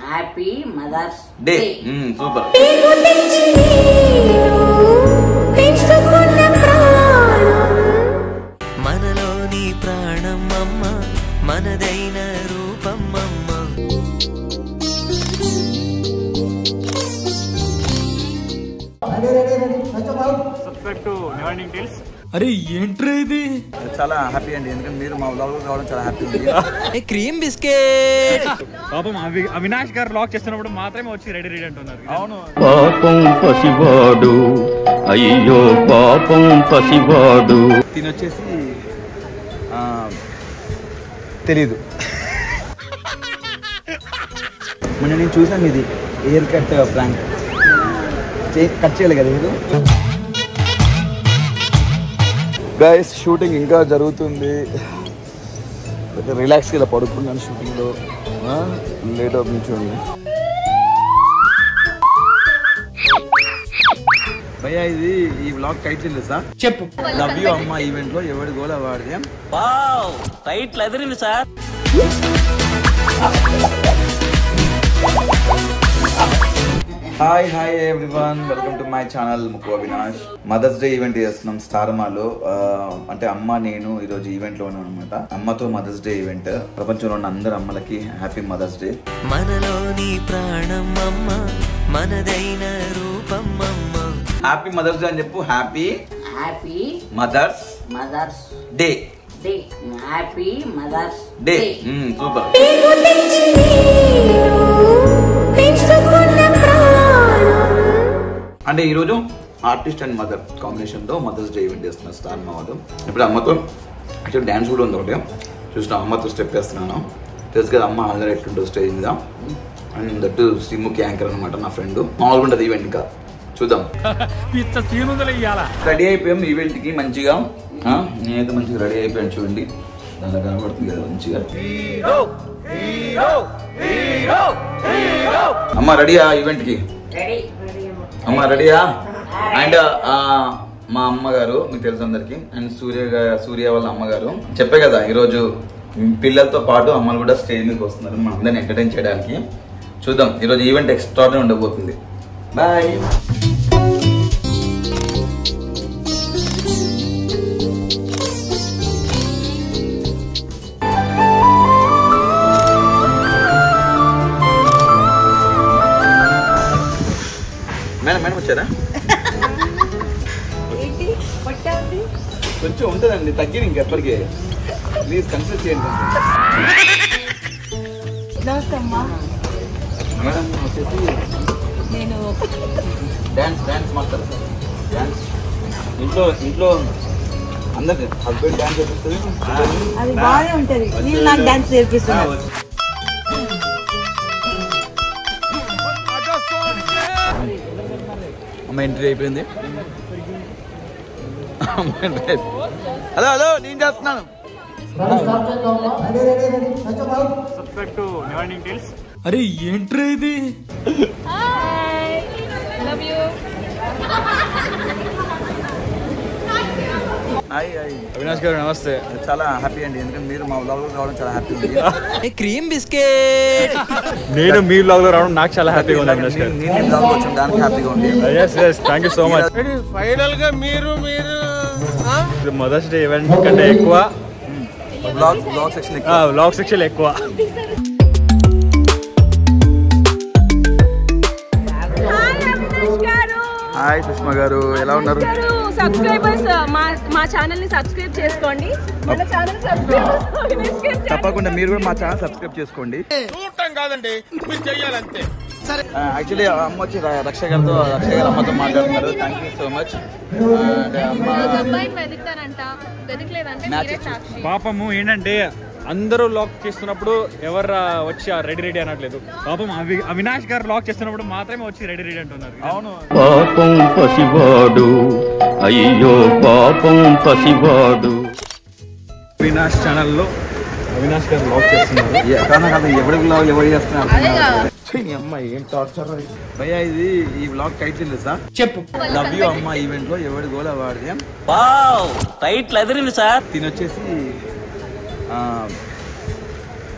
Happy mother's day. Super. మనలోని ప్రాణం అమ్మ, మనదైన రూపం అమ్మ. Subscribe to never ending tales. అరే ఏంట్రా ఇది? చాలా హ్యాపీ అండి, ఎందుకంటే మీరు మా వ్లాగ్ రావడం చాలా హ్యాపీ ఉంది. Cream biscuit. పాపం అవినాష్ గారు లాక్ చేస్తున్నప్పుడు మాత్రమే వచ్చి రెడీ అంటున్నారు. అవును. పాపం పసివాడు, అయ్యో పాపం పసివాడు. తినొచ్చేసి తెలీదు. మొన్న నేను చూసాను ఇది హెయిర్ కట్ ప్రాంక్. కట్ చేయాలి కదా మీరు. గైస్ షూటింగ్ ఇంకా జరుగుతుంది. రిలాక్స్గా ఇలా పడుకున్నాను షూటింగ్లో. లేట్ అవుతుంది చూడండి భయ్యా. ఇది ఈ వ్లాగ్ టైటిల్ తెలుసా? చెప్పు. లవ్ యూ అమ్మ ఈవెంట్ లో ఎవరి గోల్ వాడిది. Wow, title Adirindi sir. Hi everyone, welcome to my channel ముక్కు అవినాష్. మదర్స్ డే ఈవెంట్ చేస్తున్నాం స్టార్మాలో. అంటే అమ్మ నేను ఈరోజు ఈవెంట్ లో ఉన్నాం అనమాట. అమ్మతో మదర్స్ డే ఈవెంట్. ప్రపంచంలో ఉన్న అందరు అమ్మలకి హ్యాపీ మదర్స్ డే. మనలోని ప్రాణం అమ్మ, మనదైన రూపం అమ్మ. హ్యాపీ మదర్స్ డే అని చెప్పు. Happy mother's day. Happy mother's day. Super. అంటే ఈరోజు ఆర్టిస్ట్ అండ్ మదర్ కాంబినేషన్తో మదర్స్ డే ఈవెంట్ చేస్తున్నారు స్టార్ మా వాళ్ళు. ఇప్పుడు అమ్మతో యాక్చువల్ డ్యాన్స్ కూడా ఉంది ఒకటి. చూసిన అమ్మతో స్టెప్ వేస్తున్నాను. తెలుసు కదా అమ్మ ఆల్రెడీ ఎట్లుంటుంది స్టేజ్ మీద. అండ్ దట్టు శ్రీముఖి యాంకర్ అనమాట నా ఫ్రెండ్. మామూలుగా ఉంటుంది ఈవెంట్. ఇంకా చూద్దాం. రెడీ అయిపోయాం ఈవెంట్కి మంచిగా. నేనైతే మంచిగా రెడీ అయిపోయాను చూడండి. దానిలో కనబడుతుంది కదా మంచిగా. అమ్మ రెడీయా ఈవెంట్కి? అమ్మ రెడీయా? అండ్ మా అమ్మగారు మీకు తెలుసు అందరికి. అండ్ సూర్య వాళ్ళ అమ్మగారు. చెప్పే కదా ఈరోజు పిల్లలతో పాటు అమ్మలు కూడా స్టేజ్ మీదకి వస్తున్నారు మన అందరిని ఎంటర్టైన్ చేయడానికి. చూద్దాం ఈరోజు ఈవెంట్ ఎక్స్ట్రానే ఉండబోతుంది. బాయ్. మేడం వచ్చారా? కొంచెం ఉంటుందండి, తగ్గిన ఇంకెప్పటికీ. ప్లీజ్ కన్సిడర్ చేయండి. మేడం వచ్చేసి నేను డాన్స్ మాస్టర్. డాన్స్ ఇంట్లో అందరికి హస్బెండ్ డాన్స్ చేపిస్తుంది. అది బాగానే ఉంటుంది. నేను నాకు డాన్స్ చేపిస్తున్నాను. అమ్మ ఎంట్రీ అయిపోయింది. హలో నేను చేస్తున్నాను. Subscribe to never ending tales. అరే ఏంట్రా ఇది? అవినాష్ గారు నమస్తే. చాలా హ్యాపీ అండి, ఎందుకంటే మీరు మా వ్లాగ్ రావడం చాలా హ్యాపీ ఉంది. Cream biscuit. నేను మీ వ్లాగ్ లో రావడం నాకు చాలా హ్యాపీగా ఉంది అవినాష్ గారు. నేను వ్లాగ్ వచ్చాను దానికి హ్యాపీగా ఉంది. Thank you so much. Final గా మీరు మదర్స్ డే ఈవెంట్ కంటే ఎక్కువ వ్లాగ్ సెక్షన్ ఎక్కువ. హాయ్ సుష్మా గారు, ఎలా ఉన్నారు? సబ్స్క్రైబర్స్ మా ఛానల్ ని సబ్స్క్రైబ్ చేసుకోండి. మన ఛానల్ సబ్స్క్రైబ్ తప్పకుండా మీరు కూడా మా ఛానల్ సబ్స్క్రైబ్ చేసుకోండి. యాక్చువల్లీ అమ్మ వచ్చి రక్ష గారు అమ్మతో మాట్లాడుతున్నారు. Thank you so much. పాపము ఏంటంటే అందరూ లాక్ చేస్తున్నప్పుడు ఎవరు వచ్చి రెడీ అనట్లేదు. పాపం అవినాష్ గారు లాక్ చేస్తున్నప్పుడు మాత్రమే వచ్చి రెడీ అంటున్నారు. అవును. పాపం పసివాడు, అయ్యో పాపం పసివాడు. అవినాష్ ఛానల్లో అవినాష్ గారు లాక్ చేస్తున్నారు. ఎవరు చేస్తున్నారు అమ్మాయి ఏం టార్చర్ భయ్యా. ఇది ఈ వ్లాగ్ టైటిల్ తెలుసా? చెప్పు. లవ్ యూ అమ్మ ఈవెంట్ లో ఎవరి గోల్ వాడిది. వావ్, టైటిల్ అదిరింది సార్. తినొచ్చేసి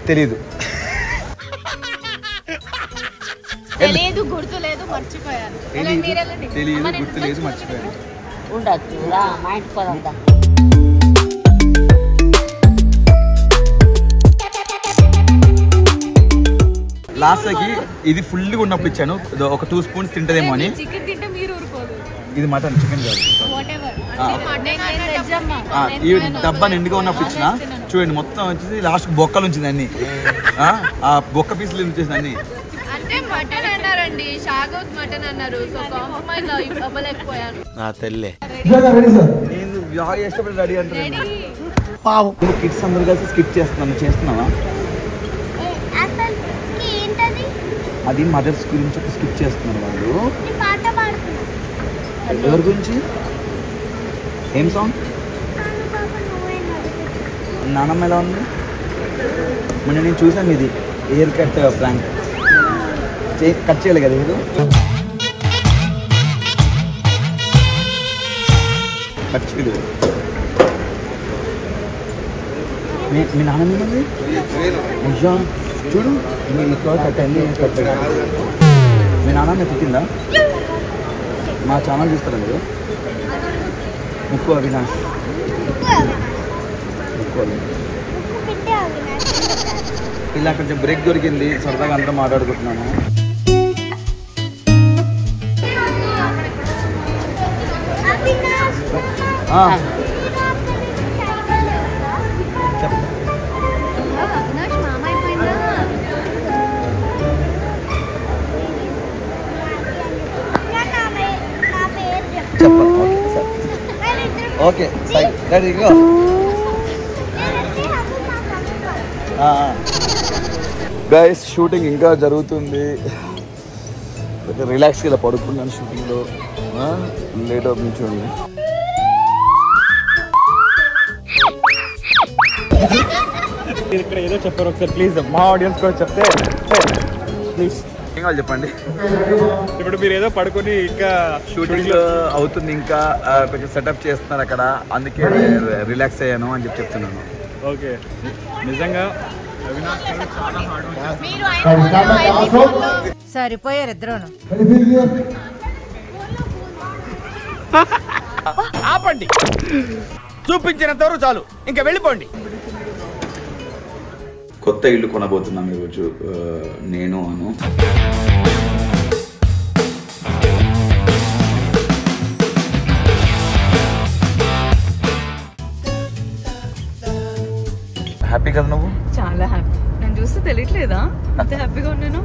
తెలీదు. తెలియదు, గుర్తు లేదు, మర్చిపోయాను. తెలియదు, గుర్తు లేదు, మర్చిపోయాను. ఉండొచ్చు రా మా ఇంటికి పోదా. లాస్ట్కి ఇది ఫుల్గా ఉన్నప్పుడు ఇచ్చాను, ఒక 2 స్పూన్స్ తింటదేమో అని. చికెన్ తింటే మీరు ఊరుకోదు. ఇది మటన్, చికెన్ కాదు. ఈ డబ్బా నిండుగా ఉన్నప్పుడు ఇచ్చిన చూడండి, మొత్తం వచ్చేసి లాస్ట్ బొక్కలు ఉంచింది అన్ని. ఆ బొక్క పీసులు ఉంచేసింది అన్ని. అంటే మటన్ అన్నారండి, షాగౌట్ మటన్ అన్నారు. సో కాంప్రమైజ్ అవ్వలేకపోయాను. నా తల్లే. నేను బాగా ఇష్టపడి రెడీ అంటున్నాను. నువ్వు కిడ్స్ అందరు కలిసి స్కిప్ చేస్తున్నావా? అది మదర్స్ గురించి స్కిప్ చేస్తున్నారు వాళ్ళు. ఎవరి గురించి? ఏం సాంగ్? నానమ్మ ఎలా ఉంది? మొన్న నేను చూసాను ఇది హెయిర్ కట్ ప్రాంక్. కట్ చేయాలి కదా ఇది, కట్ చేయలేదు. మీ నాన్నమ్మ ఏమంది? అయ్యా చూడు, మీ కట్ అయింది. మీ నాన్నమ్మ తిట్టిందా? మా ఛానల్ చూస్తారా మీరు? ముక్కు అవినాష్. ఇలా కొంచెం బ్రేక్ దొరికింది, సరదాగా అందరం మాట్లాడుకుంటున్నాము. ఓకే గైస్, షూటింగ్ ఇంకా జరుగుతుంది. రిలాక్స్గా ఇలా పడుకున్నాను షూటింగ్లో. లేట్ అవుతుంది చూడండి. ఇక్కడ ఏదో చెప్పారు, ఒకసారి ప్లీజ్ మా ఆడియన్స్ కూడా చెప్తే ప్లీజ్. ఏం కావాలి చెప్పండి. ఇప్పుడు మీరు ఏదో పడుకొని ఇంకా షూటింగ్ అవుతుంది, ఇంకా కొంచెం సెటప్ చేస్తున్నారు అక్కడ, అందుకే రిలాక్స్ అయ్యాను అని చెప్తున్నాను. ఓకే, నిజంగా అవినాష్ గారు చాలా హార్డ్ వర్క్. సరిపోయారు ఇద్దరు. ఆపండి, చూపించినంత వరకు చాలు, ఇంకా వెళ్ళిపోండి. కొత్త ఇల్లు కొనబోతున్నాం ఈరోజు నేను అను. హ్యాపీ కదా నువ్వు? చాలా హ్యాపీ. నేను చూస్తే తెలియట్లేదా ఎంత హ్యాపీగా ఉన్నాను.